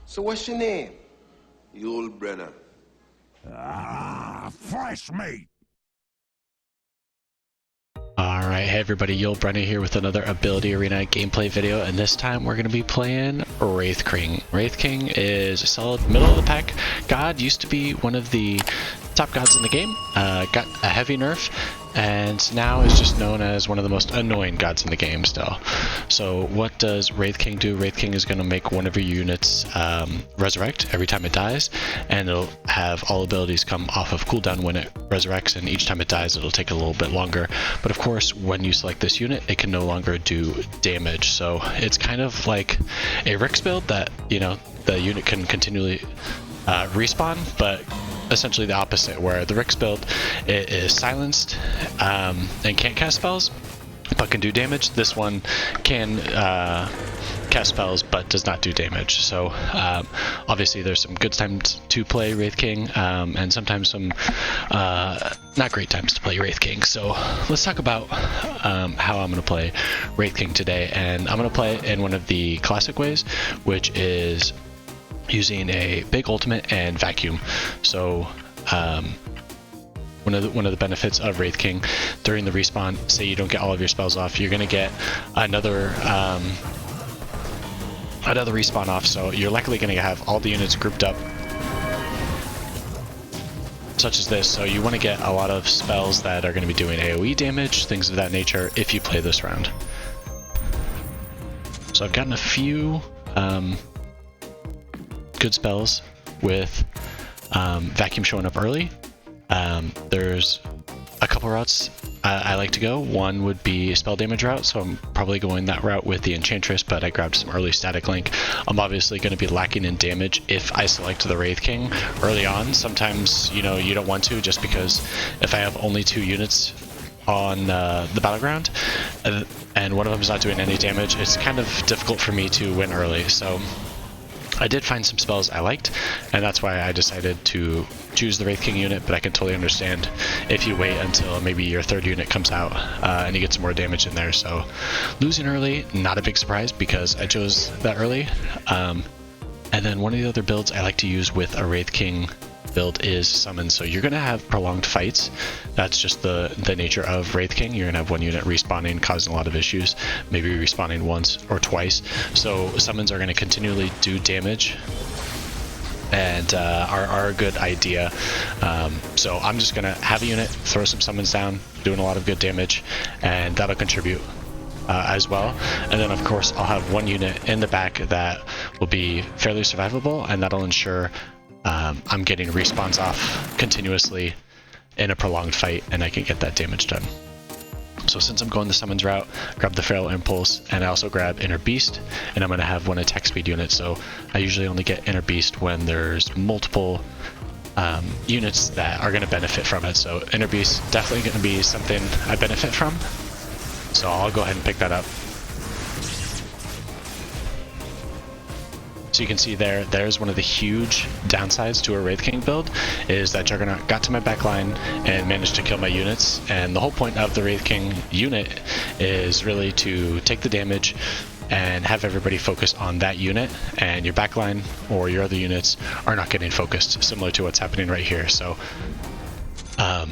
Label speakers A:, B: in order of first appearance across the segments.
A: So what's your name? Yullbrenna.
B: Ah, fresh meat!
C: Alright, hey everybody, Yullbrenna here with another Ability Arena gameplay video, and this time we're going to be playing Wraith King. Wraith King is a solid middle of the pack god, used to be one of the top gods in the game, got a heavy nerf, and now is just known as one of the most annoying gods in the game still. So what does Wraith King do? Wraith King is going to make one of your units resurrect every time it dies, and it'll have all abilities come off of cooldown when it resurrects, and each time it dies it'll take a little bit longer. But of course, when you select this unit, it can no longer do damage, so it's kind of like a Rix build that, you know, the unit can continually respawn, but essentially the opposite, where the Rix build, it is silenced and can't cast spells but can do damage. This one can cast spells but does not do damage. So obviously there's some good times to play Wraith King, and sometimes some not great times to play Wraith King. So let's talk about how I'm going to play Wraith King today, and I'm going to play it in one of the classic ways, which is using a big ultimate and vacuum. So one of the benefits of Wraith King during the respawn, say you don't get all of your spells off, you're going to get another respawn off, so you're likely going to have all the units grouped up such as this. So you want to get a lot of spells that are going to be doing AoE damage, things of that nature, if you play this round. So I've gotten a few good spells with vacuum showing up early. There's a couple routes I like to go. One would be a spell damage route, so I'm probably going that route with the Enchantress, but I grabbed some early static link. I'm obviously going to be lacking in damage if I select the Wraith King early on. Sometimes, you know, you don't want to, just because if I have only 2 units on the battleground and one of them is not doing any damage, it's kind of difficult for me to win early. So I did find some spells I liked, and that's why I decided to choose the Wraith King unit, but I can totally understand if you wait until maybe your 3rd unit comes out and you get some more damage in there. So losing early, not a big surprise because I chose that early. And then one of the other builds I like to use with a Wraith King build is summon. So you're going to have prolonged fights. That's just the nature of Wraith King. You're going to have one unit respawning, causing a lot of issues, maybe respawning once or twice. So summons are going to continually do damage and are a good idea. So I'm just going to have a unit, throw some summons down, doing a lot of good damage, and that'll contribute as well. And then of course I'll have one unit in the back that will be fairly survivable, and that'll ensure I'm getting respawns off continuously in a prolonged fight, and I can get that damage done. So since I'm going the summons route, grab the Feral Impulse, and I also grab Inner Beast, and I'm going to have one attack speed unit. So I usually only get Inner Beast when there's multiple units that are going to benefit from it. So Inner Beast definitely going to be something I benefit from, so I'll go ahead and pick that up. So you can see there's one of the huge downsides to a Wraith King build, is that Juggernaut got to my backline and managed to kill my units. And the whole point of the Wraith King unit is really to take the damage and have everybody focus on that unit, and your backline or your other units are not getting focused, similar to what's happening right here. So a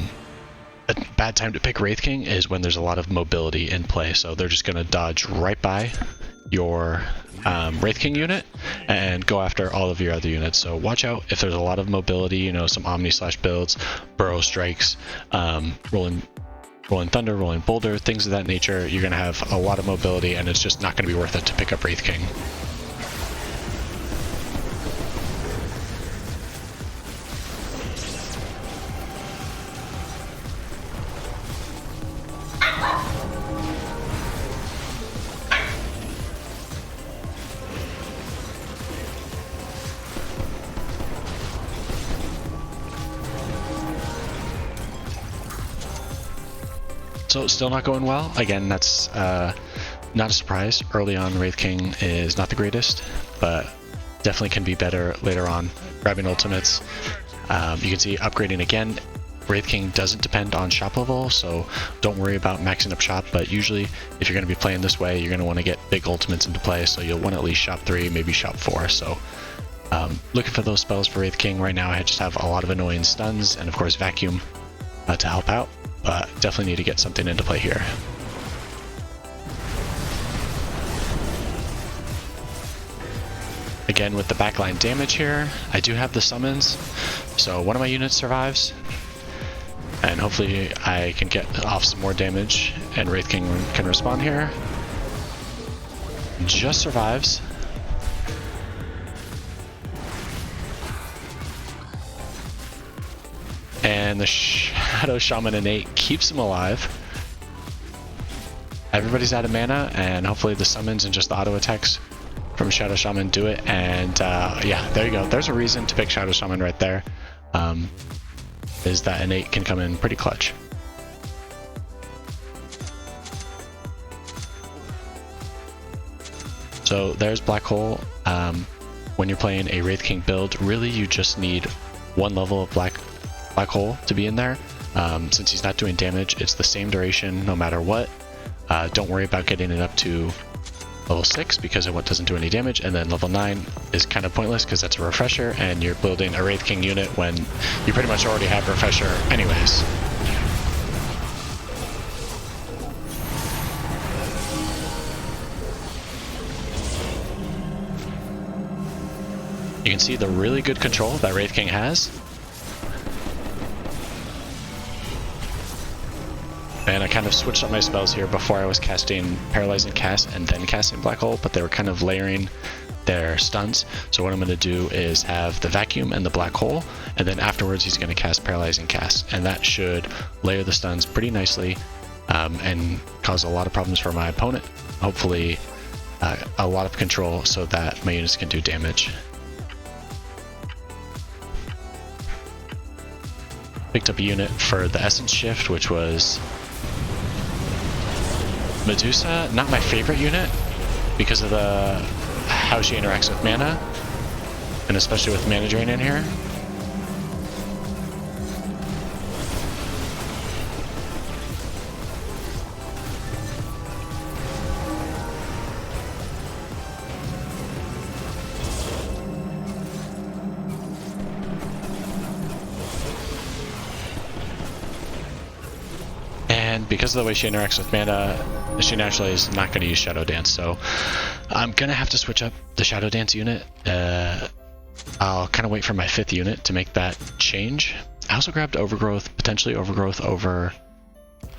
C: bad time to pick Wraith King is when there's a lot of mobility in play, so they're just going to dodge right by your Wraith King unit and go after all of your other units. So watch out if there's a lot of mobility, you know, some Omni Slash builds, Burrow Strikes, Rolling Thunder, Rolling Boulder, things of that nature. You're going to have a lot of mobility, and it's just not going to be worth it to pick up Wraith King. So still not going well. Again, that's not a surprise. Early on, Wraith King is not the greatest, but definitely can be better later on. Grabbing ultimates. You can see upgrading again. Wraith King doesn't depend on shop level, so don't worry about maxing up shop, but usually if you're going to be playing this way, you're going to want to get big ultimates into play, so you'll want at least shop 3, maybe shop 4, so looking for those spells for Wraith King. Right now I just have a lot of annoying stuns, and of course Vacuum to help out, but definitely need to get something into play here. Again, with the backline damage here, I do have the summons, so one of my units survives, and hopefully I can get off some more damage, and Wraith King can respond here. Just survives. And the Shadow Shaman innate keeps him alive. Everybody's out of mana, and hopefully the summons and just the auto attacks from Shadow Shaman do it. And yeah, there you go. There's a reason to pick Shadow Shaman right there. Is that innate can come in pretty clutch. So there's Black Hole. When you're playing a Wraith King build, really you just need one level of Black Hole to be in there. Since he's not doing damage, it's the same duration no matter what. Don't worry about getting it up to level 6 because it doesn't do any damage, and then level 9 is kind of pointless because that's a refresher, and you're building a Wraith King unit when you pretty much already have refresher anyways. You can see the really good control that Wraith King has. And I kind of switched up my spells here. Before I was casting Paralyzing Cask and then casting Black Hole, but they were kind of layering their stuns. So what I'm going to do is have the Vacuum and the Black Hole, and then afterwards he's going to cast Paralyzing Cask, and that should layer the stuns pretty nicely and cause a lot of problems for my opponent. Hopefully a lot of control so that my units can do damage. Picked up a unit for the Essence Shift, which was Medusa. Not my favorite unit because of the how she interacts with mana, and especially with mana drain in here. And because of the way she interacts with mana, she naturally is not going to use Shadow Dance, so I'm going to have to switch up the Shadow Dance unit. I'll kind of wait for my 5th unit to make that change. I also grabbed Overgrowth, potentially Overgrowth over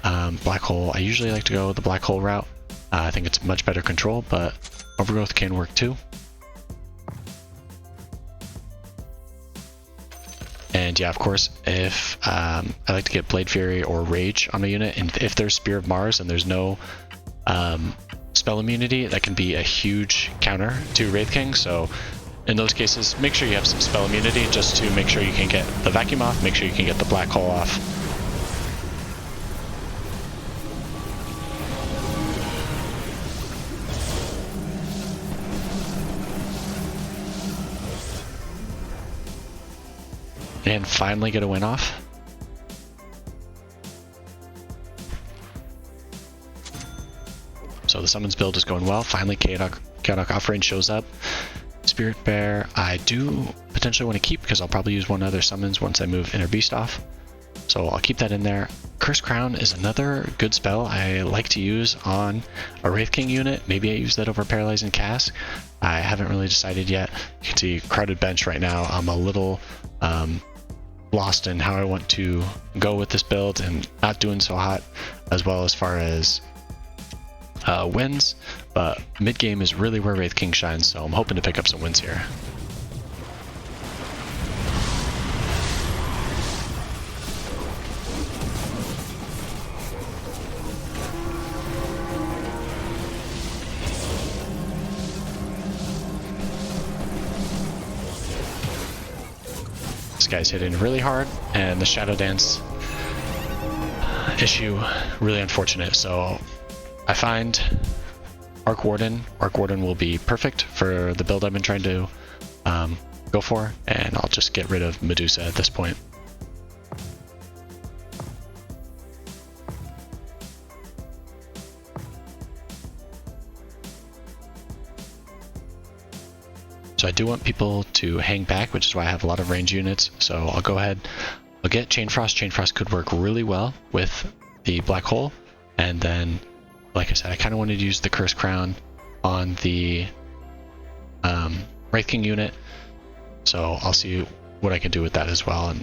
C: Black Hole. I usually like to go the Black Hole route. I think it's much better control, but Overgrowth can work too. And yeah, of course, if I like to get Blade Fury or Rage on my unit, and if there's Spear of Mars and there's no spell immunity, that can be a huge counter to Wraith King. So in those cases, make sure you have some spell immunity just to make sure you can get the Vacuum off, make sure you can get the Black Hole off. And finally get a win off. So the summons build is going well. Finally Chaotic Offering shows up. Spirit Bear I do potentially want to keep because I'll probably use one other summons once I move Inner Beast off. So I'll keep that in there. Curse Crown is another good spell I like to use on a Wraith King unit. Maybe I use that over Paralyzing Cask. I haven't really decided yet. You can see crowded bench right now. I'm a little lost in how I want to go with this build and not doing so hot as well as far as wins, but mid game is really where Wraith King shines, so I'm hoping to pick up some wins here. This guy's hitting really hard, and the Shadow Dance issue really unfortunate. So I find Arc Warden will be perfect for the build I've been trying to go for, and I'll just get rid of Medusa at this point. So I do want people to hang back, which is why I have a lot of range units. So I'll go ahead, I'll get Chain Frost. Chain Frost could work really well with the Black Hole. And then, like I said, I kind of wanted to use the Curse Crown on the Wraith King unit. So I'll see what I can do with that as well. And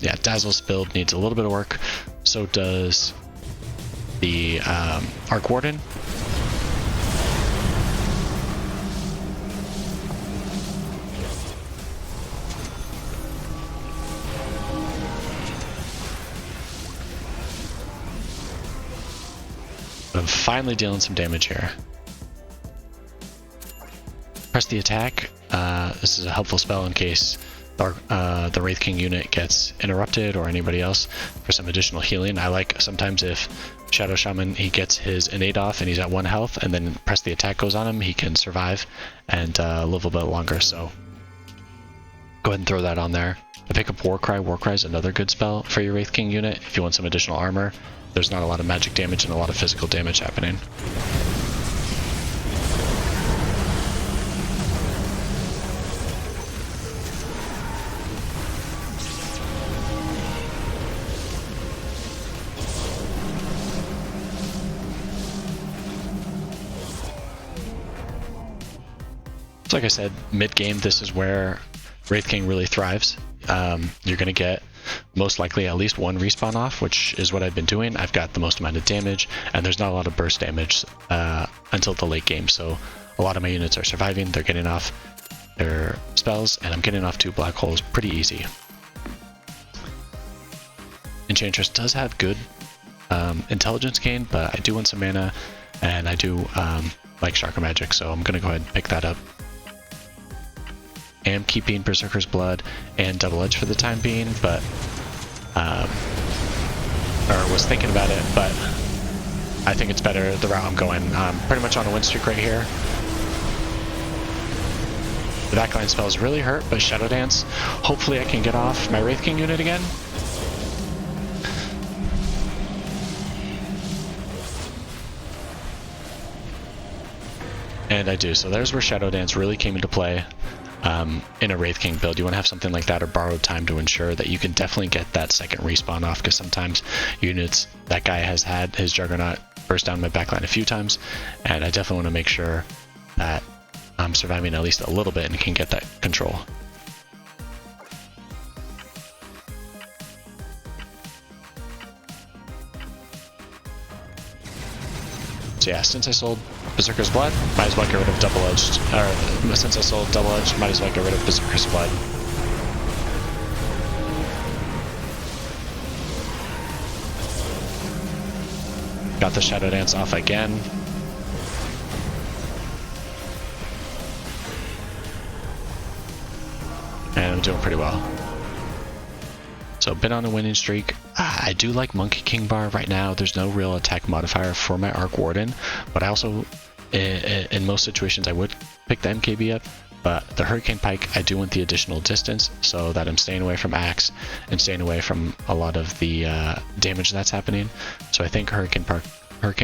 C: yeah, Dazzle's build needs a little bit of work. So does the Arc Warden. I'm finally dealing some damage here. Press the attack. This is a helpful spell in case the Wraith King unit gets interrupted or anybody else for some additional healing. I like sometimes if Shadow Shaman, he gets his innate off and he's at 1 health, and then press the attack goes on him, he can survive and live a little bit longer. So go ahead and throw that on there. I pick up Warcry. Warcry is another good spell for your Wraith King unit if you want some additional armor. There's not a lot of magic damage and a lot of physical damage happening. So like I said, mid-game, this is where Wraith King really thrives. You're going to get most likely at least 1 respawn off, which is what I've been doing. I've got the most amount of damage, and there's not a lot of burst damage until the late game. So a lot of my units are surviving, they're getting off their spells, and I'm getting off 2 black holes pretty easy. Enchantress does have good intelligence gain, but I do want some mana, and I do like Chakra Magic, so I'm going to go ahead and pick that up. I am keeping Berserker's Blood and Double Edge for the time being, but or was thinking about it, but I think it's better the route I'm going. I'm pretty much on a win streak right here. The backline spells really hurt, but Shadow Dance, hopefully I can get off my Wraith King unit again. And I do, so there's where Shadow Dance really came into play. In a Wraith King build, you want to have something like that or Borrowed Time to ensure that you can definitely get that second respawn off, because sometimes units, that guy has had his Juggernaut burst down my backline a few times, and I definitely want to make sure that I'm surviving at least a little bit and can get that control. So yeah, since I sold Berserker's Blood, might as well get rid of Double Edged. Or since I sold Double Edged, might as well get rid of Berserker's Blood. Got the Shadow Dance off again. And I'm doing pretty well. So been on a winning streak. I do like Monkey King Bar right now. There's no real attack modifier for my Arc Warden, but I also, in most situations, I would pick the MKB up. But the Hurricane Pike, I do want the additional distance so that I'm staying away from Axe and staying away from a lot of the damage that's happening. So I think Hurricane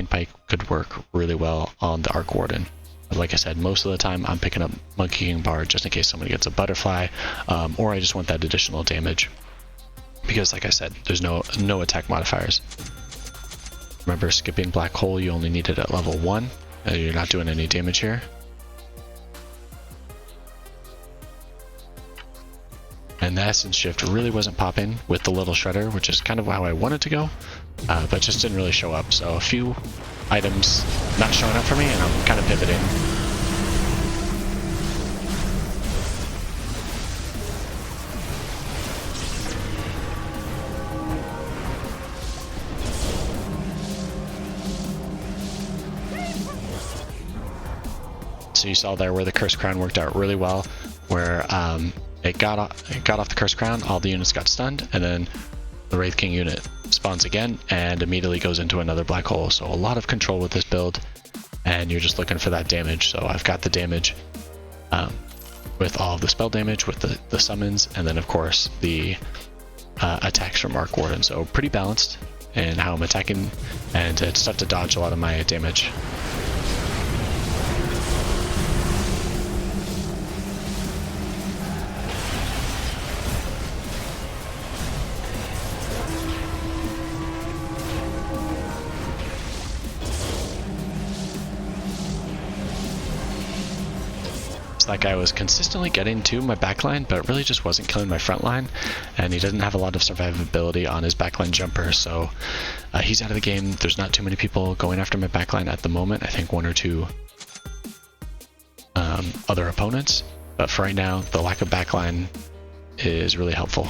C: Pike could work really well on the Arc Warden. But like I said, most of the time I'm picking up Monkey King Bar just in case somebody gets a butterfly, or I just want that additional damage. Because like I said, there's no attack modifiers. Remember, skipping Black Hole, you only need it at level 1. You're not doing any damage here. And the Essence Shift really wasn't popping with the little Shredder, which is kind of how I wanted to go, but just didn't really show up. So a few items not showing up for me, and I'm kind of pivoting. So you saw there where the Curse Crown worked out really well, where it got off the Curse Crown, all the units got stunned, and then the Wraith King unit spawns again and immediately goes into another black hole. So a lot of control with this build, and you're just looking for that damage. So I've got the damage with all of the spell damage, with the summons, and then of course the attacks from Arc Warden. So pretty balanced in how I'm attacking, and it's tough to dodge a lot of my damage. So that guy was consistently getting to my backline, but really just wasn't killing my front line, and he doesn't have a lot of survivability on his backline jumper, so he's out of the game. There's not too many people going after my backline at the moment. I think one or two other opponents, but for right now, the lack of backline is really helpful.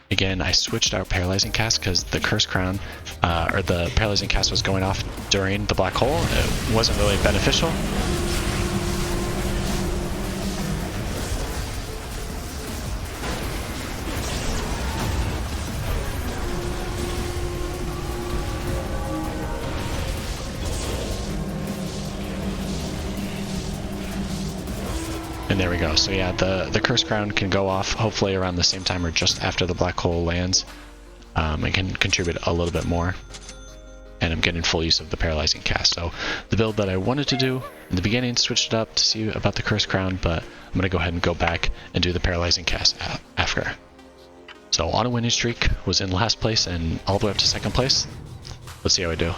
C: Again, I switched out Paralyzing Cask because the Curse Crown, or the Paralyzing Cask was going off during the black hole. It wasn't really beneficial. And there we go. So yeah, the Curse Crown can go off hopefully around the same time or just after the black hole lands. It can contribute a little bit more. And I'm getting full use of the Paralyzing Cask. So the build that I wanted to do in the beginning, switched it up to see about the Curse Crown, but I'm going to go ahead and go back and do the Paralyzing Cask after. So on a winning streak, was in last place and all the way up to second place. Let's see how I do.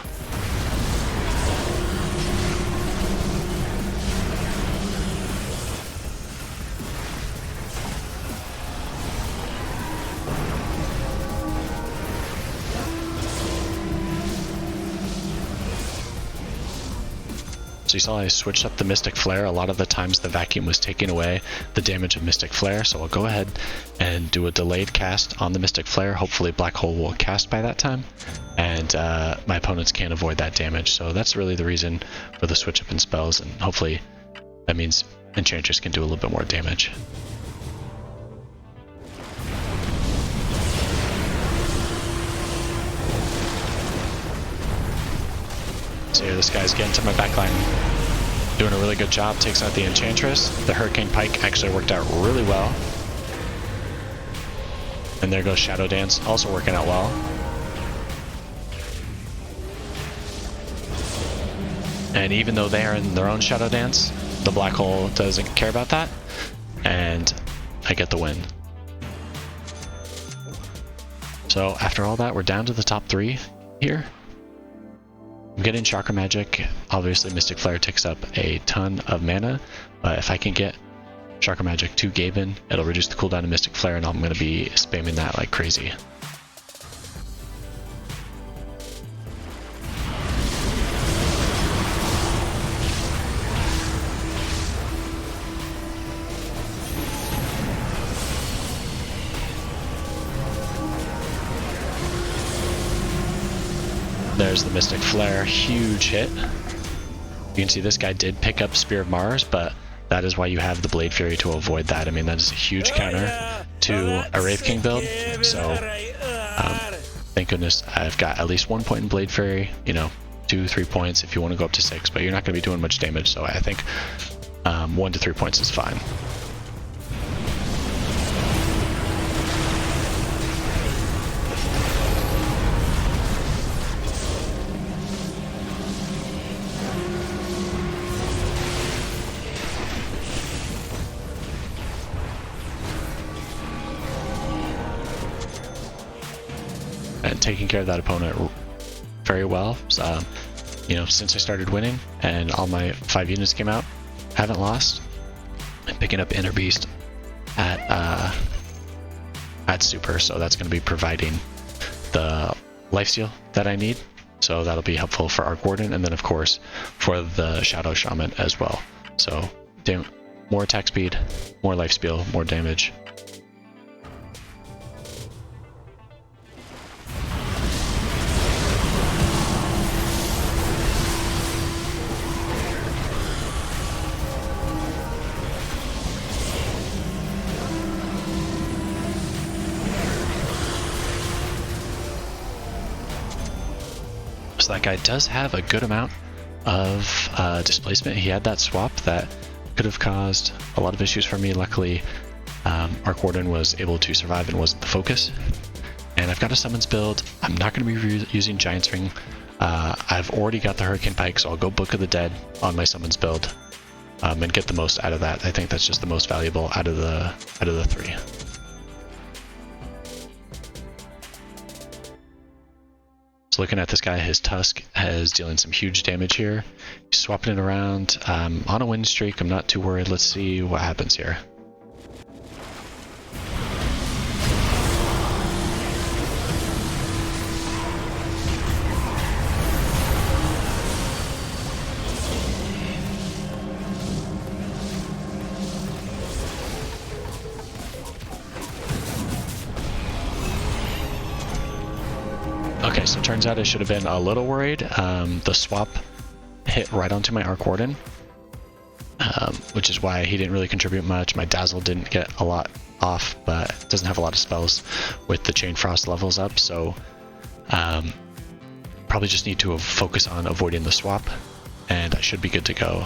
C: So you saw I switched up the Mystic Flare. A lot of the times the vacuum was taking away the damage of Mystic Flare, so I'll go ahead and do a delayed cast on the Mystic Flare. Hopefully Black Hole will cast by that time, and my opponents can't avoid that damage. So that's really the reason for the switch up in spells, and hopefully that means Enchantress can do a little bit more damage. So here, this guy's getting to my backline, doing a really good job, takes out the Enchantress. The Hurricane Pike actually worked out really well. And there goes Shadow Dance, also working out well. And even though they are in their own Shadow Dance, the Black Hole doesn't care about that, and I get the win. So after all that, we're down to the top 3 here. I'm getting Chakra Magic. Obviously Mystic Flare takes up a ton of mana, but if I can get Chakra Magic to Gaben, it'll reduce the cooldown of Mystic Flare, and I'm going to be spamming that like crazy. There's the Mystic Flare, huge hit. You can see this guy did pick up Spear of Mars, but that is why you have the Blade Fury to avoid that. I mean, that is a huge counter to a Wraith King build, so thank goodness I've got at least 1 point in Blade Fury, you know, 2-3 points if you want to go up to 6, but you're not going to be doing much damage, so I think 1 to 3 points is fine. And taking care of that opponent very well. So, you know, since I started winning and all my 5 units came out, haven't lost. I'm picking up Inner Beast at Super, so that's going to be providing the lifesteal that I need. So that'll be helpful for Arc Warden, and then of course for the Shadow Shaman as well. So more attack speed, more lifesteal, more damage. So that guy does have a good amount of displacement. He had that swap that could have caused a lot of issues for me. Luckily, Arc Warden was able to survive and wasn't the focus. And I've got a summons build. I'm not going to be using Giant's Ring. I've already got the Hurricane Pike, so I'll go Book of the Dead on my summons build and get the most out of that. I think that's just the most valuable out of the 3. So So looking at this guy, his Tusk is dealing some huge damage here. He's swapping it around. On a win streak, I'm not too worried. Let's see what happens here. Okay, so it turns out I should have been a little worried. The swap hit right onto my Arc Warden, which is why he didn't really contribute much. My Dazzle didn't get a lot off, but it doesn't have a lot of spells with the Chain Frost levels up, so probably just need to focus on avoiding the swap, and I should be good to go.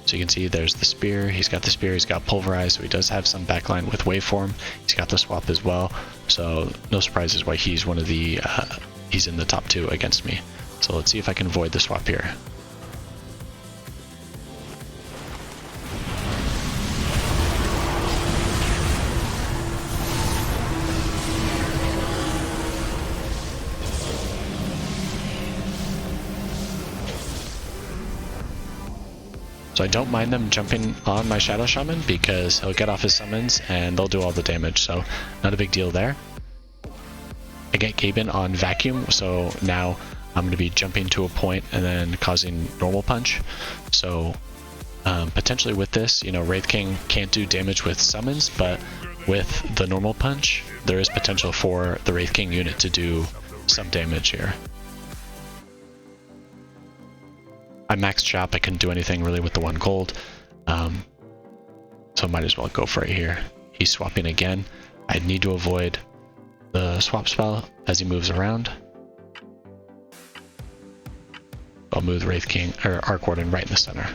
C: So you can see there's the spear, he's got the spear, he's got pulverize, so he does have some backline with waveform. He's got the swap as well, so no surprises why he's one of the, he's in the top 2 against me. So let's see if I can avoid the swap here. So I don't mind them jumping on my Shadow Shaman because he'll get off his summons and they'll do all the damage, so not a big deal there. I get Gaben on Vacuum, so now I'm going to be jumping to a point and then causing normal punch. So potentially with this, you know, Wraith King can't do damage with summons, but with the normal punch, there is potential for the Wraith King unit to do some damage here. I maxed shop, I couldn't do anything really with the 1 gold, so might as well go for it here. He's swapping again. I need to avoid the swap spell as he moves around. I'll move the Wraith King, or Arc Warden, right in the center.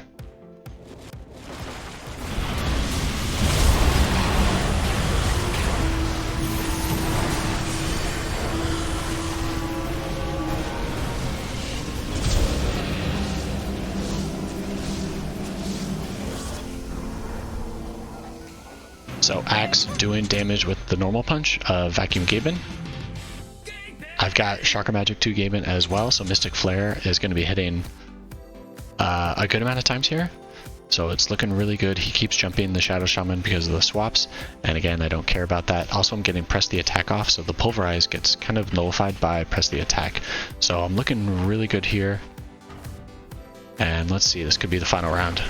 C: So Axe doing damage with the normal punch of Vacuum Gaben. I've got Chakra Magic 2 Gaben as well, so Mystic Flare is going to be hitting a good amount of times here. So it's looking really good. He keeps jumping the Shadow Shaman because of the swaps, and again, I don't care about that. Also, I'm getting Press the Attack off, so the Pulverize gets kind of nullified by Press the Attack. So I'm looking really good here. And let's see, this could be the final round.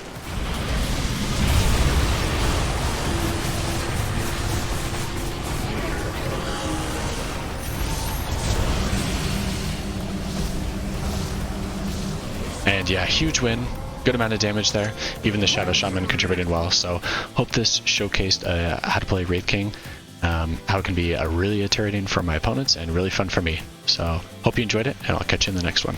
C: And yeah, huge win, good amount of damage there. Even the Shadow Shaman contributed well, so hope this showcased how to play Wraith King, how it can be really iterating for my opponents and really fun for me. So hope you enjoyed it, and I'll catch you in the next one.